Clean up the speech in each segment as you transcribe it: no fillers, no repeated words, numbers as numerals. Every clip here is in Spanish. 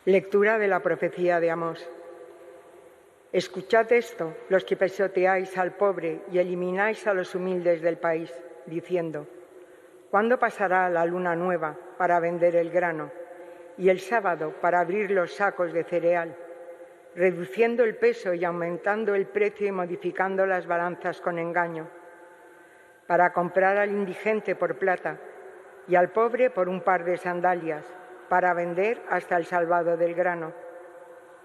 Lectura de la profecía de Amós. Escuchad esto, los que pisoteáis al pobre y elimináis a los humildes del país, diciendo: ¿cuándo pasará la luna nueva para vender el grano y el sábado para abrir los sacos de cereal, reduciendo el peso y aumentando el precio y modificando las balanzas con engaño, para comprar al indigente por plata y al pobre por un par de sandalias, para vender hasta el salvado del grano?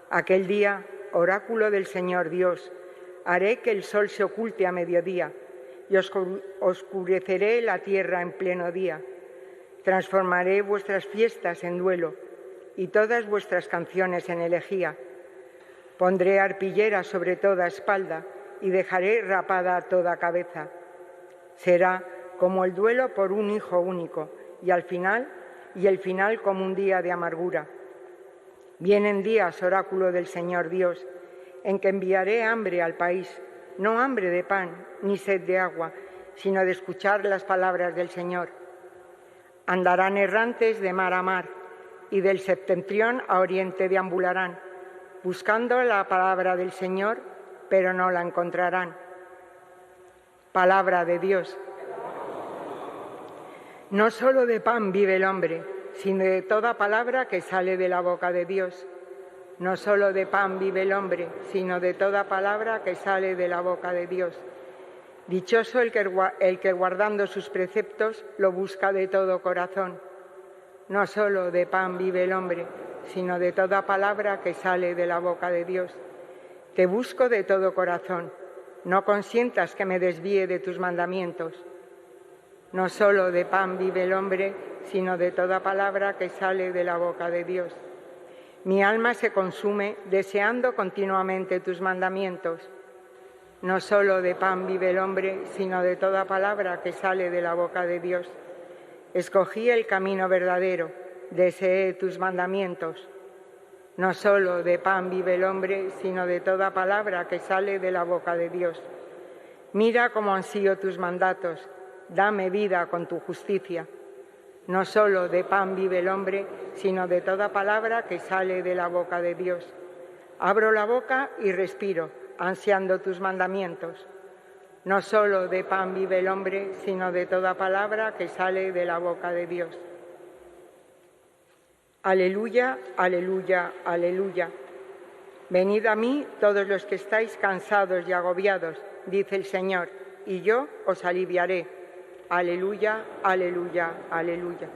Aquel día, oráculo del Señor Dios, haré que el sol se oculte a mediodía y oscureceré la tierra en pleno día. Transformaré vuestras fiestas en duelo y todas vuestras canciones en elegía. Pondré arpillera sobre toda espalda y dejaré rapada toda cabeza. Será como el duelo por un hijo único y el final como un día de amargura. Vienen días, oráculo del Señor Dios, en que enviaré hambre al país, no hambre de pan ni sed de agua, sino de escuchar las palabras del Señor. Andarán errantes de mar a mar y del septentrión a oriente deambularán, buscando la palabra del Señor, pero no la encontrarán. Palabra de Dios. No solo de pan vive el hombre, sino de toda palabra que sale de la boca de Dios. No solo de pan vive el hombre, sino de toda palabra que sale de la boca de Dios. Dichoso el que guardando sus preceptos lo busca de todo corazón. No solo de pan vive el hombre, sino de toda palabra que sale de la boca de Dios. Te busco de todo corazón. No consientas que me desvíe de tus mandamientos. No solo de pan vive el hombre, sino de toda palabra que sale de la boca de Dios. Mi alma se consume deseando continuamente tus mandamientos. No solo de pan vive el hombre, sino de toda palabra que sale de la boca de Dios. Escogí el camino verdadero, deseé tus mandamientos. No solo de pan vive el hombre, sino de toda palabra que sale de la boca de Dios. Mira cómo ansío tus mandatos, dame vida con tu justicia. No solo de pan vive el hombre, sino de toda palabra que sale de la boca de Dios. Abro la boca y respiro, ansiando tus mandamientos. No solo de pan vive el hombre, sino de toda palabra que sale de la boca de Dios. Aleluya, aleluya, aleluya. Venid a mí todos los que estáis cansados y agobiados, dice el Señor, y yo os aliviaré. Aleluya, aleluya, aleluya.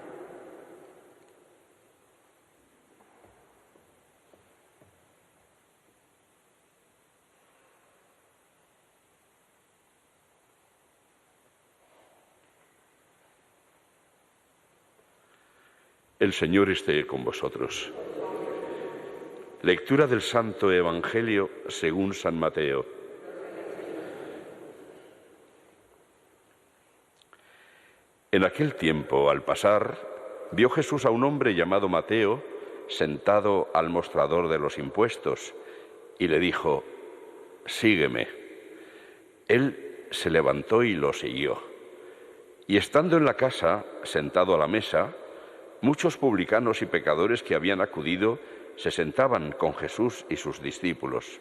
El Señor esté con vosotros. Lectura del Santo Evangelio según San Mateo. En aquel tiempo, al pasar, vio Jesús a un hombre llamado Mateo sentado al mostrador de los impuestos y le dijo: «Sígueme». Él se levantó y lo siguió. Y estando en la casa, sentado a la mesa, muchos publicanos y pecadores que habían acudido se sentaban con Jesús y sus discípulos.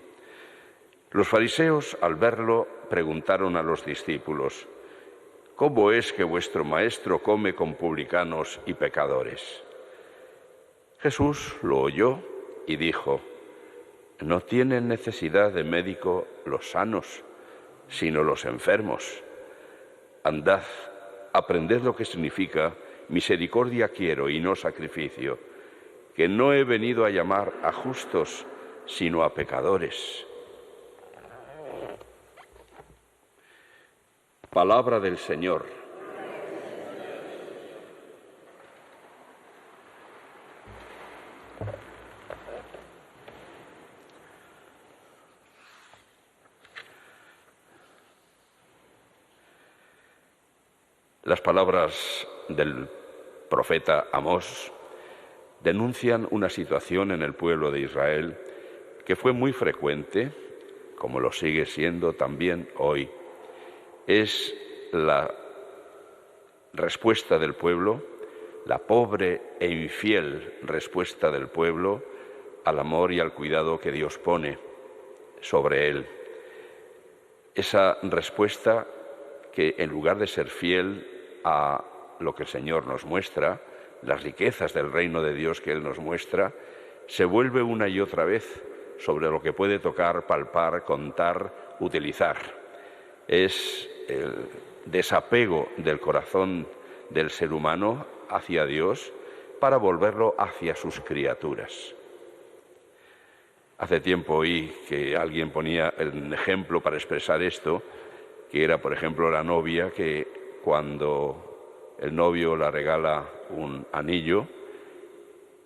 Los fariseos, al verlo, preguntaron a los discípulos: «¿Cómo es que vuestro maestro come con publicanos y pecadores?». Jesús lo oyó y dijo: «No tienen necesidad de médico los sanos, sino los enfermos. Andad, aprended lo que significa misericordia quiero y no sacrificio, que no he venido a llamar a justos, sino a pecadores». Palabra del Señor. Las palabras del profeta Amós denuncian una situación en el pueblo de Israel que fue muy frecuente, como lo sigue siendo también hoy. Es la respuesta del pueblo, la pobre e infiel respuesta del pueblo al amor y al cuidado que Dios pone sobre él. Esa respuesta que, en lugar de ser fiel a lo que el Señor nos muestra, las riquezas del reino de Dios que Él nos muestra, se vuelve una y otra vez sobre lo que puede tocar, palpar, contar, utilizar. Es el desapego del corazón del ser humano hacia Dios para volverlo hacia sus criaturas. Hace tiempo oí que alguien ponía el ejemplo para expresar esto, que era, por ejemplo, la novia que cuando el novio la regala un anillo,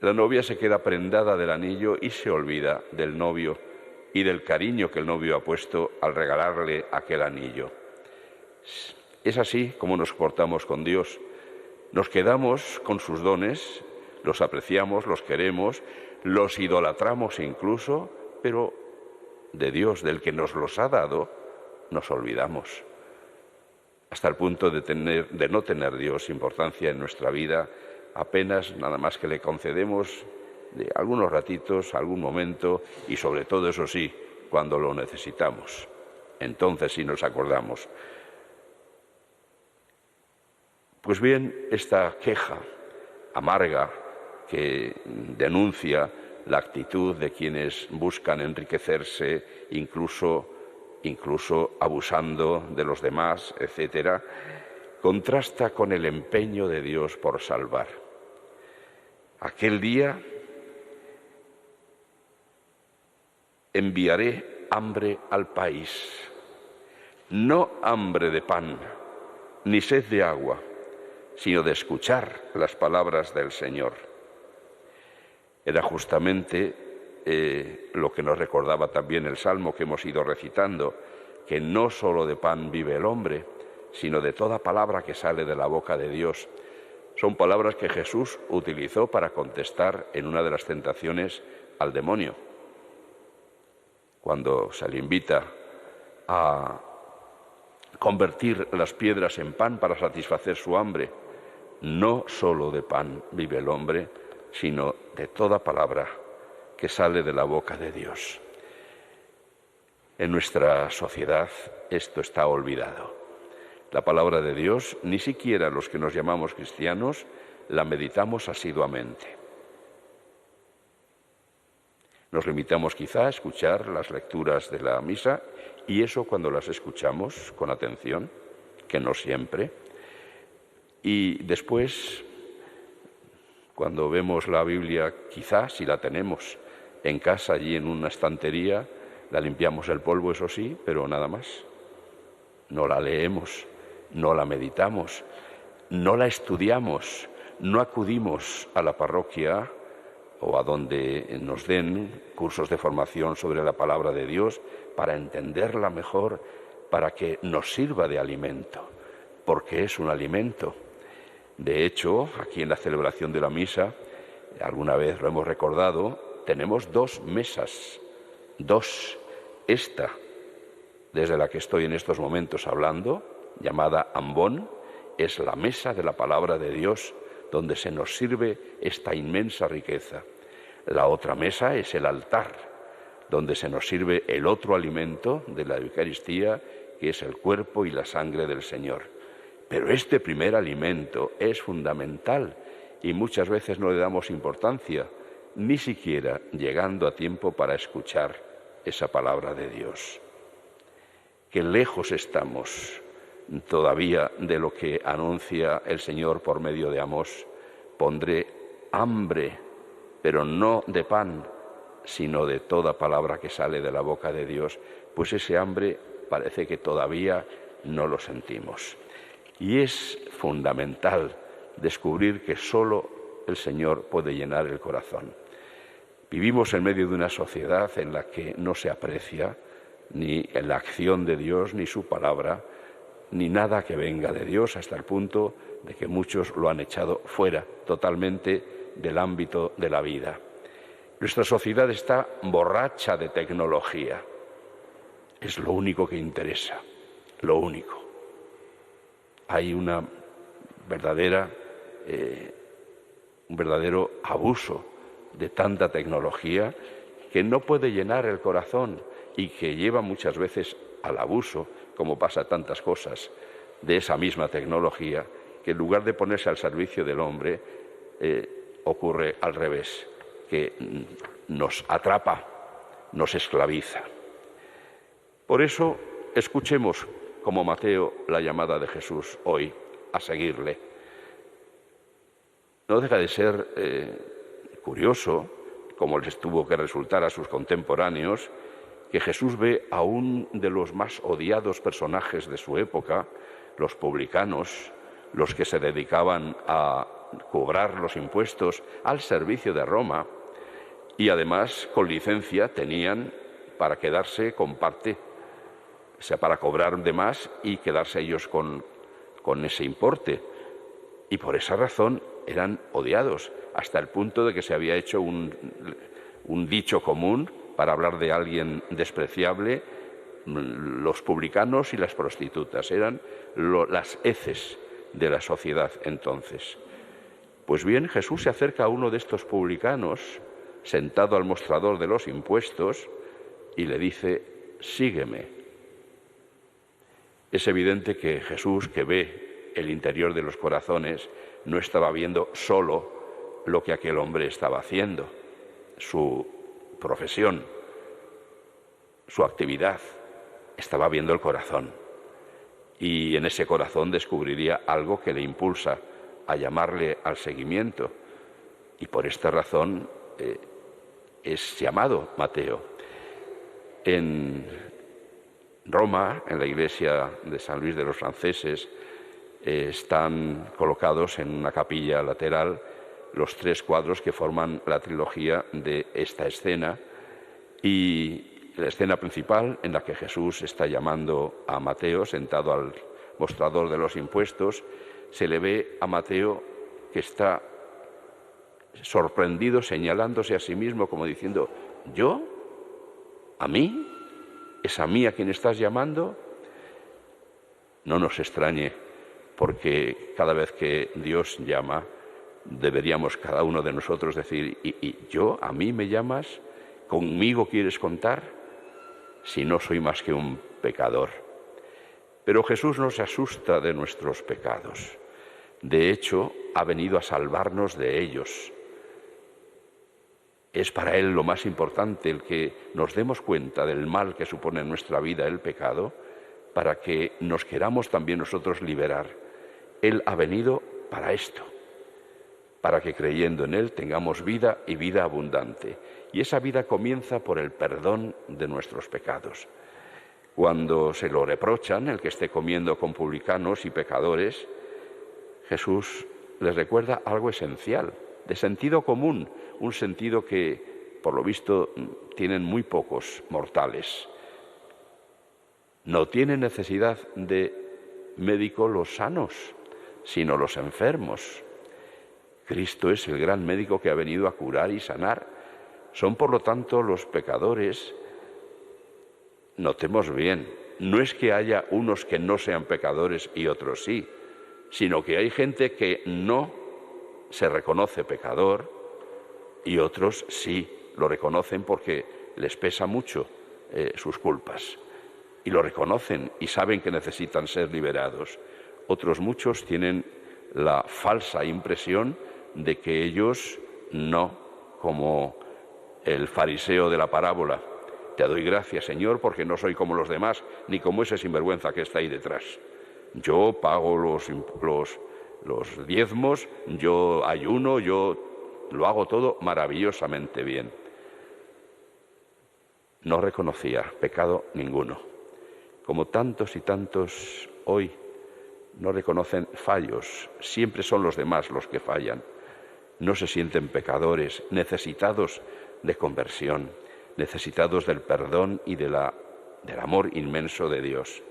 la novia se queda prendada del anillo y se olvida del novio y del cariño que el novio ha puesto al regalarle aquel anillo. Es así como nos portamos con Dios. Nos quedamos con sus dones, los apreciamos, los queremos, los idolatramos incluso, pero de Dios, del que nos los ha dado, nos olvidamos. Hasta el punto de no tener Dios importancia en nuestra vida, apenas nada más que le concedemos de algunos ratitos, algún momento, y sobre todo, eso sí, cuando lo necesitamos. Entonces sí nos acordamos. Pues bien, esta queja amarga que denuncia la actitud de quienes buscan enriquecerse, incluso abusando de los demás, etcétera, contrasta con el empeño de Dios por salvar. Aquel día enviaré hambre al país, no hambre de pan, ni sed de agua, sino de escuchar las palabras del Señor. Era justamente lo que nos recordaba también el Salmo que hemos ido recitando, que no solo de pan vive el hombre, sino de toda palabra que sale de la boca de Dios. Son palabras que Jesús utilizó para contestar en una de las tentaciones al demonio, cuando se le invita a convertir las piedras en pan para satisfacer su hambre. No solo de pan vive el hombre, sino de toda palabra que sale de la boca de Dios. En nuestra sociedad esto está olvidado. La palabra de Dios, ni siquiera los que nos llamamos cristianos, la meditamos asiduamente. Nos limitamos quizá a escuchar las lecturas de la misa, y eso cuando las escuchamos con atención, que no siempre. Y después, cuando vemos la Biblia, quizá si la tenemos en casa, allí en una estantería, la limpiamos el polvo, eso sí, pero nada más. No la leemos, no la meditamos, no la estudiamos, no acudimos a la parroquia o a donde nos den cursos de formación sobre la palabra de Dios para entenderla mejor, para que nos sirva de alimento, porque es un alimento. De hecho, aquí en la celebración de la misa, alguna vez lo hemos recordado, tenemos 2 mesas, 2. Esta, desde la que estoy en estos momentos hablando, llamada ambón, es la mesa de la palabra de Dios, donde se nos sirve esta inmensa riqueza. La otra mesa es el altar, donde se nos sirve el otro alimento de la Eucaristía, que es el cuerpo y la sangre del Señor. Pero este primer alimento es fundamental y muchas veces no le damos importancia, ni siquiera llegando a tiempo para escuchar esa palabra de Dios. Qué lejos estamos todavía de lo que anuncia el Señor por medio de Amós. Pondré hambre, pero no de pan, sino de toda palabra que sale de la boca de Dios. Pues ese hambre parece que todavía no lo sentimos. Y es fundamental descubrir que solo el Señor puede llenar el corazón. Vivimos en medio de una sociedad en la que no se aprecia ni la acción de Dios, ni su palabra, ni nada que venga de Dios, hasta el punto de que muchos lo han echado fuera totalmente del ámbito de la vida. Nuestra sociedad está borracha de tecnología. Es lo único que interesa, lo único. Hay un verdadero abuso de tanta tecnología que no puede llenar el corazón y que lleva muchas veces al abuso, como pasa tantas cosas de esa misma tecnología, que en lugar de ponerse al servicio del hombre, ocurre al revés, que nos atrapa, nos esclaviza. Por eso, escuchemos como Mateo la llamada de Jesús hoy a seguirle. No deja de ser curioso, como les tuvo que resultar a sus contemporáneos, que Jesús ve a un de los más odiados personajes de su época, los publicanos, los que se dedicaban a cobrar los impuestos al servicio de Roma y además con licencia tenían para quedarse con parte, o sea, para cobrar de más y quedarse ellos con ese importe. Y por esa razón eran odiados, hasta el punto de que se había hecho un dicho común para hablar de alguien despreciable. Los publicanos y las prostitutas eran las heces de la sociedad entonces. Pues bien, Jesús se acerca a uno de estos publicanos, sentado al mostrador de los impuestos, y le dice: sígueme. Es evidente que Jesús, que ve el interior de los corazones, no estaba viendo solo lo que aquel hombre estaba haciendo, su profesión, su actividad, estaba viendo el corazón. Y en ese corazón descubriría algo que le impulsa a llamarle al seguimiento. Y por esta razón es llamado Mateo. En Roma, en la iglesia de San Luis de los Franceses, están colocados en una capilla lateral los 3 cuadros que forman la trilogía de esta escena, y la escena principal en la que Jesús está llamando a Mateo, sentado al mostrador de los impuestos, se le ve a Mateo que está sorprendido, señalándose a sí mismo como diciendo: ¿yo? ¿A mí? ¿Es a mí a quien estás llamando? No nos extrañe, porque cada vez que Dios llama, deberíamos cada uno de nosotros decir: ¿y yo? ¿A mí me llamas? ¿Conmigo quieres contar? Si no soy más que un pecador. Pero Jesús no se asusta de nuestros pecados. De hecho, ha venido a salvarnos de ellos. Es para Él lo más importante el que nos demos cuenta del mal que supone en nuestra vida el pecado, para que nos queramos también nosotros liberar. Él ha venido para esto, para que creyendo en Él tengamos vida y vida abundante. Y esa vida comienza por el perdón de nuestros pecados. Cuando se lo reprochan, el que esté comiendo con publicanos y pecadores, Jesús les recuerda algo esencial, de sentido común, un sentido que, por lo visto, tienen muy pocos mortales. No tienen necesidad de médico los sanos, sino los enfermos. Cristo es el gran médico que ha venido a curar y sanar. Son, por lo tanto, los pecadores. Notemos bien, no es que haya unos que no sean pecadores y otros sí, sino que hay gente que no se reconoce pecador y otros sí lo reconocen porque les pesa mucho sus culpas. Y lo reconocen y saben que necesitan ser liberados. Otros muchos tienen la falsa impresión de que ellos no, como el fariseo de la parábola: te doy gracias, Señor, porque no soy como los demás, ni como ese sinvergüenza que está ahí detrás. Yo pago los diezmos, yo ayuno, yo lo hago todo maravillosamente bien. No reconocía pecado ninguno. Como tantos y tantos hoy no reconocen fallos, siempre son los demás los que fallan. No se sienten pecadores, necesitados de conversión, necesitados del perdón y del amor inmenso de Dios.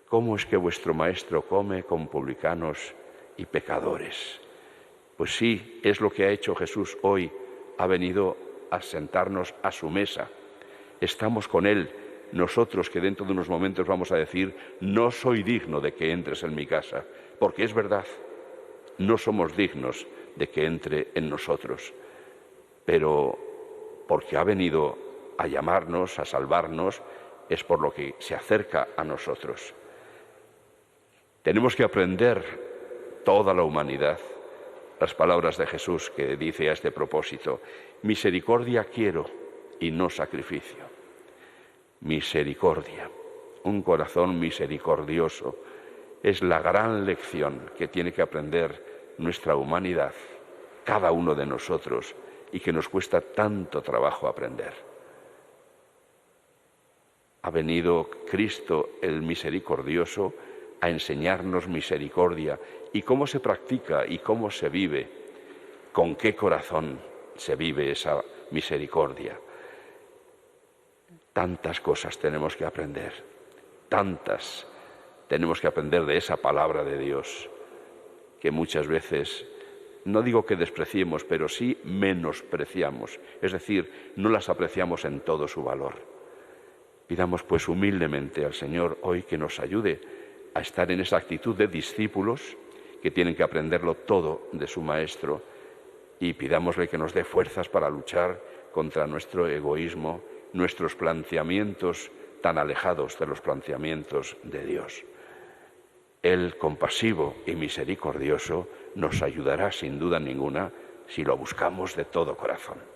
¿Cómo es que vuestro maestro come con publicanos y pecadores? Pues sí, es lo que ha hecho Jesús hoy. Ha venido a sentarnos a su mesa. Estamos con Él. Nosotros, que dentro de unos momentos vamos a decir: no soy digno de que entres en mi casa, porque es verdad, no somos dignos de que entre en nosotros. pero porque ha venido a llamarnos, a salvarnos, es por lo que se acerca a nosotros. Tenemos que aprender, toda la humanidad, las palabras de Jesús que dice a este propósito: misericordia quiero y no sacrificio. Misericordia, un corazón misericordioso, es la gran lección que tiene que aprender nuestra humanidad, cada uno de nosotros, y que nos cuesta tanto trabajo aprender. Ha venido Cristo el misericordioso a enseñarnos misericordia y cómo se practica y cómo se vive, con qué corazón se vive esa misericordia. Tantas cosas tenemos que aprender, tantas tenemos que aprender de esa palabra de Dios, que muchas veces, no digo que despreciemos, pero sí menospreciamos, es decir, no las apreciamos en todo su valor. Pidamos pues humildemente al Señor hoy que nos ayude a estar en esa actitud de discípulos que tienen que aprenderlo todo de su Maestro, y pidámosle que nos dé fuerzas para luchar contra nuestro egoísmo, nuestros planteamientos tan alejados de los planteamientos de Dios. Él, compasivo y misericordioso, nos ayudará sin duda ninguna si lo buscamos de todo corazón.